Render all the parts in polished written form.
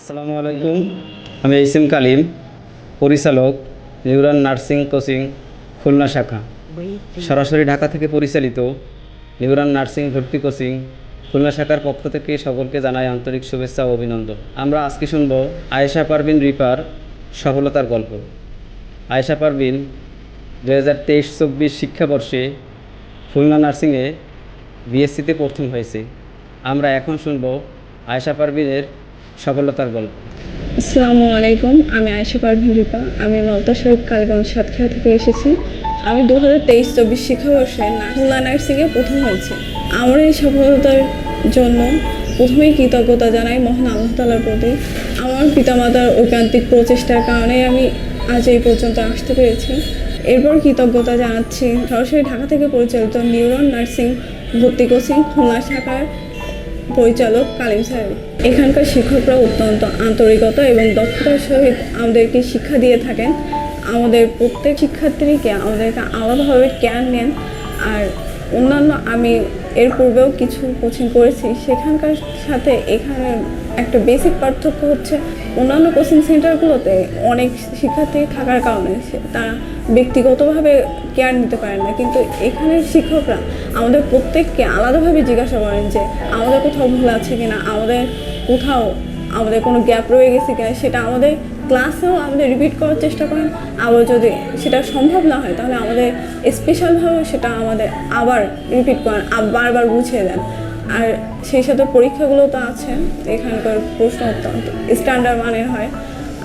আসসালামু আলাইকুম। আমি এইসএম কালিম, পরিচালক নিউরাল নার্সিং কোচিং খুলনা শাখা। সরাসরি ঢাকা থেকে পরিচালিত নিউরাল নার্সিং ভর্তি কোচিং খুলনা শাখার পক্ষ থেকে সকলকে জানাই আন্তরিক শুভেচ্ছা ও অভিনন্দন। আমরা আজকে শুনব আয়েশা পারভিন রিপার সফলতার গল্প। আয়েশা পারভিন 2023-24 শিক্ষাবর্ষে খুলনা নার্সিংয়ে বিএসসিতে প্রথম হয়েছে। আমরা এখন শুনব আয়েশা পারভিনের সফলতার গল্প। আসসালামু আলাইকুম, আমি আয়েশা পারভিন রিপা। আমি মালতা শরীফ কালীগঞ্জ সাতক্ষীরা থেকে এসেছি। আমি 2023-24 শিক্ষাবর্ষে খুলনা নার্সিংয়ে প্রথম হয়েছি। আমার এই সফলতার জন্য প্রথমেই কৃতজ্ঞতা জানাই মহান আল্লাহ তাআলার প্রতি। আমার পিতামাতার ঐকান্তিক প্রচেষ্টার কারণে আমি আজ এই পর্যন্ত আসতে পেরেছি। এরপর কৃতজ্ঞতা জানাচ্ছি সরাসরি ঢাকা থেকে পরিচালিত নিউরাল নার্সিং ভর্তি কোচিং খুলনা শাখার পরিচালক কালিম স্যার। এখানকার শিক্ষকরা অত্যন্ত আন্তরিকতা এবং দক্ষতার সহিত আমাদেরকে শিক্ষা দিয়ে থাকেন। আমাদের প্রত্যেক শিক্ষার্থীকে আমাদেরকে আলাদাভাবে কেয়ার নেন। আর অন্যান্য আমি এর পূর্বেও কিছু কোচিং করেছি, সেখানকার সাথে এখানে একটা বেসিক পার্থক্য হচ্ছে অন্যান্য কোচিং সেন্টারগুলোতে অনেক শিক্ষার্থী থাকার কারণে তারা ব্যক্তিগতভাবে কেয়ার নিতে পারেন না, কিন্তু এখানের শিক্ষকরা আমাদের প্রত্যেককে আলাদাভাবে জিজ্ঞাসা করেন যে আমাদের কোথাও ভুল আছে কিনা, আমাদের কোনো গ্যাপ রয়ে গেছে কিনা, সেটা আমাদের ক্লাসেও আমাদের রিপিট করার চেষ্টা করেন। আবার যদি সেটা সম্ভব না হয় তাহলে আমাদের স্পেশালভাবে সেটা আমাদের আবার রিপিট করেন, বারবার বুঝিয়ে দেন। আর সেই সাথে পরীক্ষাগুলো তো আছে, এখানকার প্রশ্ন অত্যন্ত স্ট্যান্ডার্ড মানের হয়।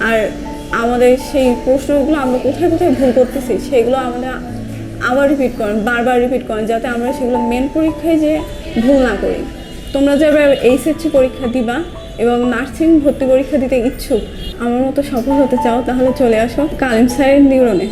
আর আমাদের সেই প্রশ্নগুলো আমরা কোথায় কোথায় ভুল করতেছি সেগুলো আমাদের আবার রিপিট করেন, বারবার রিপিট করেন, যাতে আমরা সেগুলো মেন পরীক্ষায় যে ভুল না করি। তোমরা যারা এইচএসসি পরীক্ষা দিবা এবং নার্সিং ভর্তি পরীক্ষা দিতে ইচ্ছুক, আমার মতো সফল হতে চাও, তাহলে চলে আসো কালিম স্যারের নিউরনে।